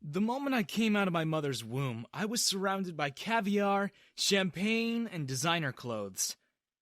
The moment I came out of my mother's womb, I was surrounded by caviar, champagne, and designer clothes.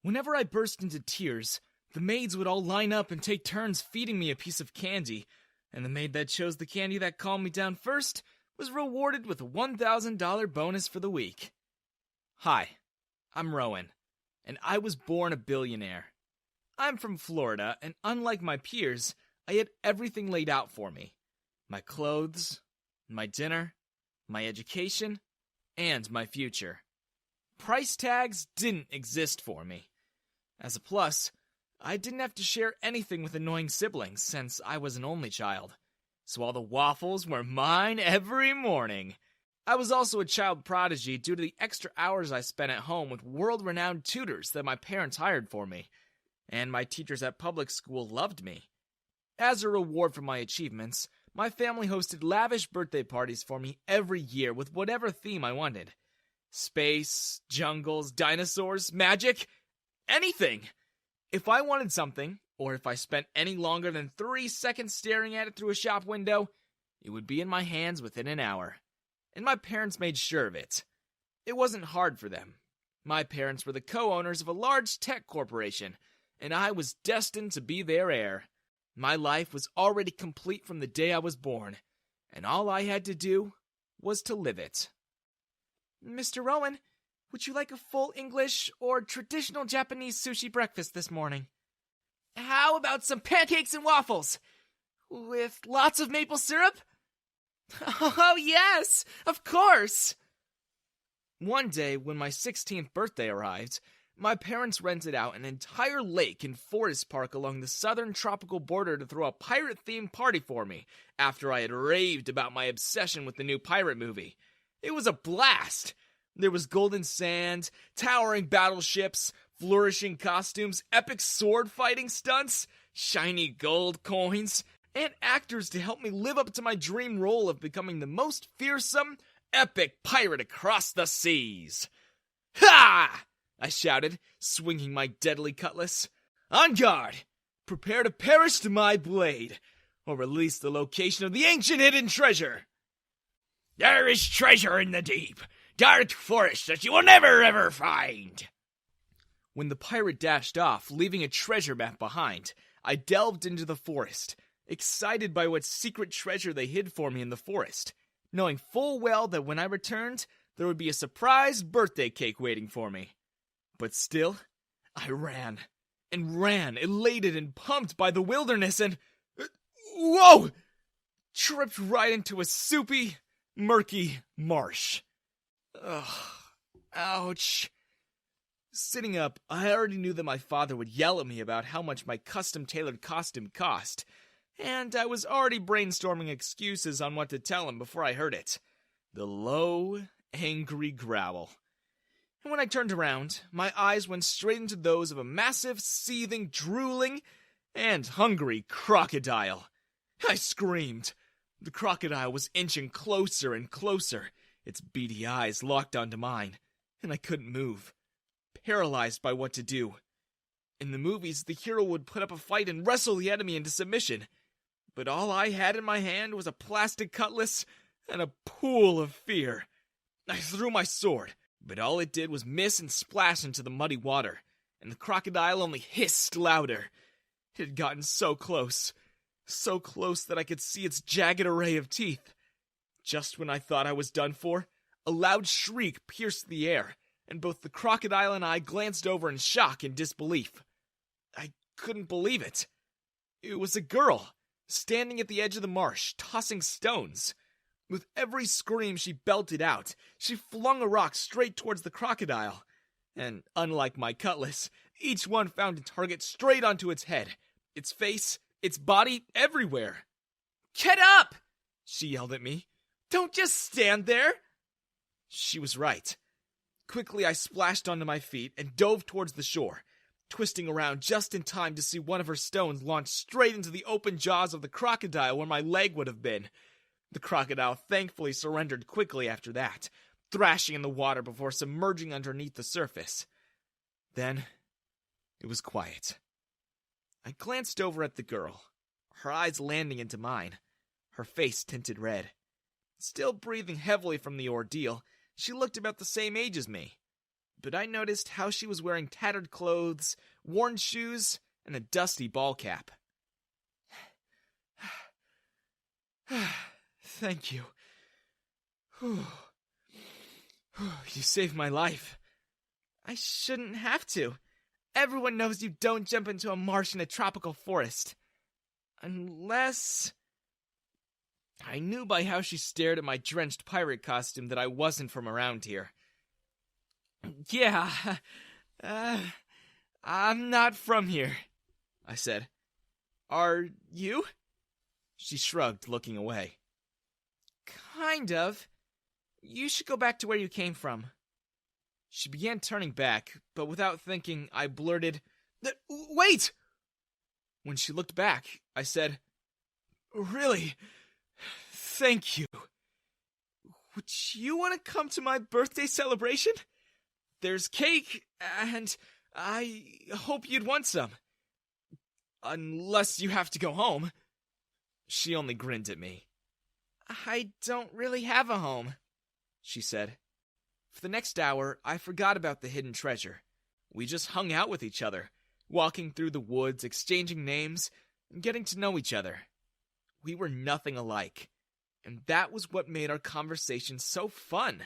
Whenever I burst into tears, the maids would all line up and take turns feeding me a piece of candy, and the maid that chose the candy that calmed me down first was rewarded with a $1,000 bonus for the week. Hi, I'm Rowan, and I was born a billionaire. I'm from Florida, and unlike my peers, I had everything laid out for me. My clothes, my dinner, my education, and my future. Price tags didn't exist for me. As a plus, I didn't have to share anything with annoying siblings since I was an only child, so all the waffles were mine every morning. I was also a child prodigy due to the extra hours I spent at home with world-renowned tutors that my parents hired for me, and my teachers at public school loved me. As a reward for my achievements, my family hosted lavish birthday parties for me every year with whatever theme I wanted. Space, jungles, dinosaurs, magic, anything. If I wanted something, or if I spent any longer than 3 seconds staring at it through a shop window, it would be in my hands within an hour. And my parents made sure of it. It wasn't hard for them. My parents were the co-owners of a large tech corporation, and I was destined to be their heir. My life was already complete from the day I was born, and all I had to do was to live it. Mr. Rowan, would you like a full English or traditional Japanese sushi breakfast this morning? How about some pancakes and waffles? With lots of maple syrup? Oh, yes, of course! One day, when my 16th birthday arrived, my parents rented out an entire lake and forest park along the southern tropical border to throw a pirate-themed party for me after I had raved about my obsession with the new pirate movie. It was a blast! There was golden sand, towering battleships, flourishing costumes, epic sword-fighting stunts, shiny gold coins, and actors to help me live up to my dream role of becoming the most fearsome, epic pirate across the seas. Ha! I shouted, swinging my deadly cutlass. On guard! Prepare to perish to my blade, or release the location of the ancient hidden treasure. There is treasure in the deep, dark forest that you will never ever find. When the pirate dashed off, leaving a treasure map behind, I delved into the forest, excited by what secret treasure they hid for me in the forest, knowing full well that when I returned, there would be a surprise birthday cake waiting for me. But still, I ran, elated and pumped by the wilderness, and... whoa! Tripped right into a soupy, murky marsh. Ugh. Ouch. Sitting up, I already knew that my father would yell at me about how much my custom-tailored costume cost, and I was already brainstorming excuses on what to tell him before I heard it. The low, angry growl. And when I turned around, my eyes went straight into those of a massive, seething, drooling, and hungry crocodile. I screamed. The crocodile was inching closer and closer, its beady eyes locked onto mine, and I couldn't move, paralyzed by what to do. In the movies, the hero would put up a fight and wrestle the enemy into submission, but all I had in my hand was a plastic cutlass and a pool of fear. I threw my sword, but all it did was miss and splash into the muddy water, and the crocodile only hissed louder. It had gotten so close that I could see its jagged array of teeth. Just when I thought I was done for, a loud shriek pierced the air, and both the crocodile and I glanced over in shock and disbelief. I couldn't believe it. It was a girl, standing at the edge of the marsh, tossing stones. With every scream she belted out, she flung a rock straight towards the crocodile. And unlike my cutlass, each one found a target straight onto its head, its face, its body, everywhere. "Get up!" she yelled at me. "Don't just stand there!" She was right. Quickly, I splashed onto my feet and dove towards the shore, twisting around just in time to see one of her stones launch straight into the open jaws of the crocodile where my leg would have been. The crocodile thankfully surrendered quickly after that, thrashing in the water before submerging underneath the surface. Then, it was quiet. I glanced over at the girl, her eyes landing into mine, her face tinted red. Still breathing heavily from the ordeal, she looked about the same age as me. But I noticed how she was wearing tattered clothes, worn shoes, and a dusty ball cap. Thank you. You saved my life. I shouldn't have to. Everyone knows you don't jump into a marsh in a tropical forest. Unless... I knew by how she stared at my drenched pirate costume that I wasn't from around here. Yeah, I'm not from here, I said. Are you? She shrugged, looking away. Kind of. You should go back to where you came from. She began turning back, but without thinking, I blurted, Wait! When she looked back, I said, Really? Thank you. Would you want to come to my birthday celebration? There's cake, and I hope you'd want some. Unless you have to go home. She only grinned at me. I don't really have a home, she said. For the next hour, I forgot about the hidden treasure. We just hung out with each other, walking through the woods, exchanging names, and getting to know each other. We were nothing alike, and that was what made our conversation so fun.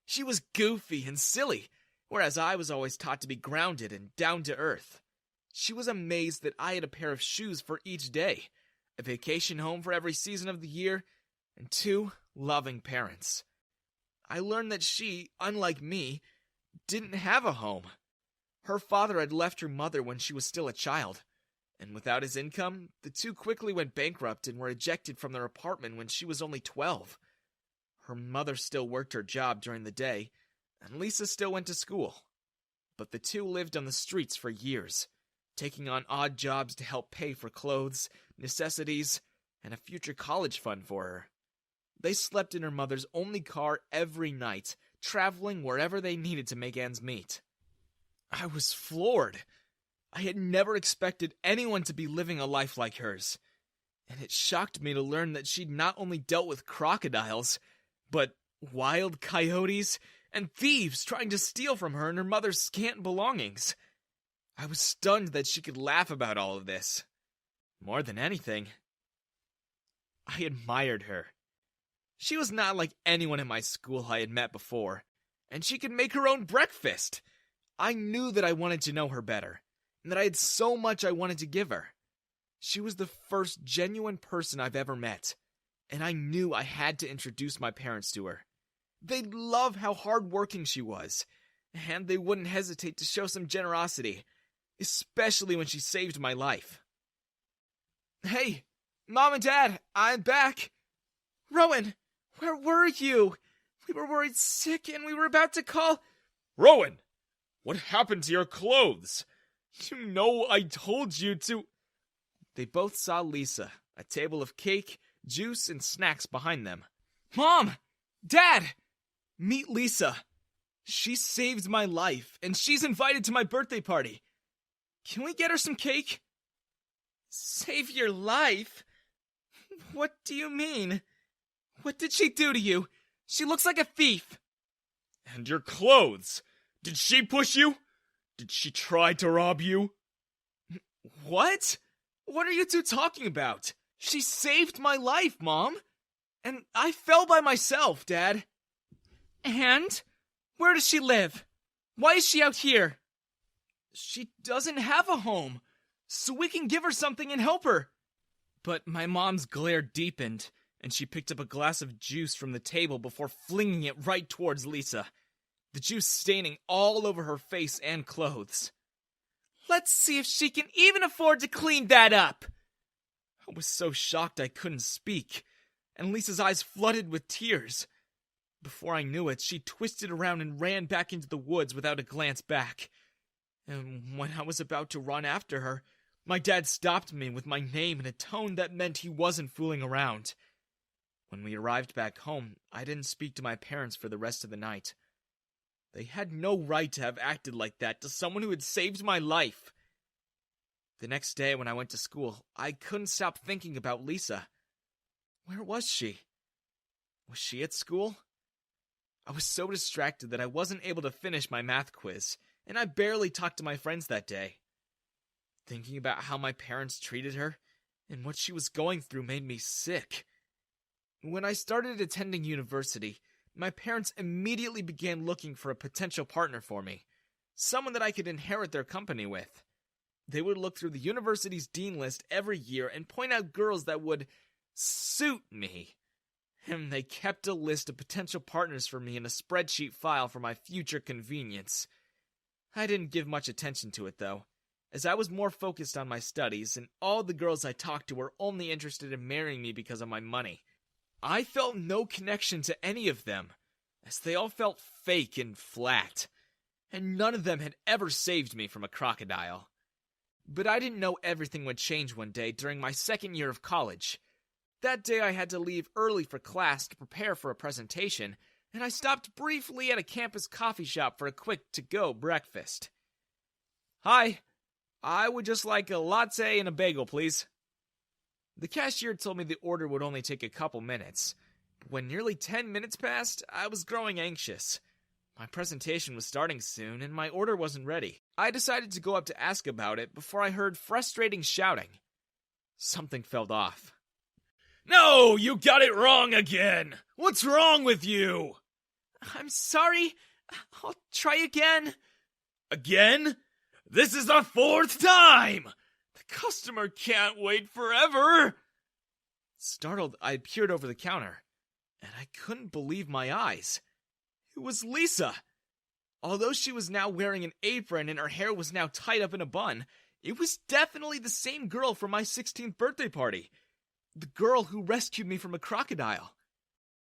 She was goofy and silly, whereas I was always taught to be grounded and down to earth. She was amazed that I had a pair of shoes for each day, a vacation home for every season of the year, and 2 loving parents. I learned that she, unlike me, didn't have a home. Her father had left her mother when she was still a child, and without his income, the 2 quickly went bankrupt and were ejected from their apartment when she was only 12. Her mother still worked her job during the day, and Lisa still went to school. But the 2 lived on the streets for years, taking on odd jobs to help pay for clothes, necessities, and a future college fund for her. They slept in her mother's only car every night, traveling wherever they needed to make ends meet. I was floored. I had never expected anyone to be living a life like hers, and it shocked me to learn that she'd not only dealt with crocodiles, but wild coyotes and thieves trying to steal from her and her mother's scant belongings. I was stunned that she could laugh about all of this. More than anything, I admired her. She was not like anyone in my school I had met before, and she could make her own breakfast. I knew that I wanted to know her better, and that I had so much I wanted to give her. She was the first genuine person I've ever met, and I knew I had to introduce my parents to her. They'd love how hardworking she was, and they wouldn't hesitate to show some generosity, especially when she saved my life. Hey, Mom and Dad, I'm back. Rowan, where were you? We were worried sick and we were about to call... Rowan, what happened to your clothes? You know I told you to... They both saw Lisa, a table of cake, juice, and snacks behind them. Mom! Dad! Meet Lisa. She saved my life, and she's invited to my birthday party. Can we get her some cake? Save your life? What do you mean? What did she do to you? She looks like a thief. And your clothes? Did she push you? Did she try to rob you? What? What are you 2 talking about? She saved my life, Mom. And I fell by myself, Dad. And? Where does she live? Why is she out here? She doesn't have a home, so we can give her something and help her. But my mom's glare deepened, and she picked up a glass of juice from the table before flinging it right towards Lisa, the juice staining all over her face and clothes. Let's see if she can even afford to clean that up. I was so shocked I couldn't speak, and Lisa's eyes flooded with tears. Before I knew it, she twisted around and ran back into the woods without a glance back. And when I was about to run after her, my dad stopped me with my name in a tone that meant he wasn't fooling around. When we arrived back home, I didn't speak to my parents for the rest of the night. They had no right to have acted like that to someone who had saved my life. The next day when I went to school, I couldn't stop thinking about Lisa. Where was she? Was she at school? I was so distracted that I wasn't able to finish my math quiz, and I barely talked to my friends that day. Thinking about how my parents treated her and what she was going through made me sick. When I started attending university, my parents immediately began looking for a potential partner for me, someone that I could inherit their company with. They would look through the university's dean list every year and point out girls that would suit me. And they kept a list of potential partners for me in a spreadsheet file for my future convenience. I didn't give much attention to it, though, as I was more focused on my studies, and all the girls I talked to were only interested in marrying me because of my money. I felt no connection to any of them, as they all felt fake and flat, and none of them had ever saved me from a crocodile. But I didn't know everything would change one day during my second year of college. That day I had to leave early for class to prepare for a presentation, and I stopped briefly at a campus coffee shop for a quick to-go breakfast. "Hi, I would just like a latte and a bagel, please." The cashier told me the order would only take a couple minutes, but when nearly 10 minutes passed, I was growing anxious. My presentation was starting soon, and my order wasn't ready. I decided to go up to ask about it before I heard frustrating shouting. Something felt off. "No, you got it wrong again! What's wrong with you?" "I'm sorry. I'll try again." "Again? This is the 4th time! The customer can't wait forever!" Startled, I peered over the counter, and I couldn't believe my eyes. It was Lisa. Although she was now wearing an apron and her hair was now tied up in a bun, it was definitely the same girl from my 16th birthday party. The girl who rescued me from a crocodile.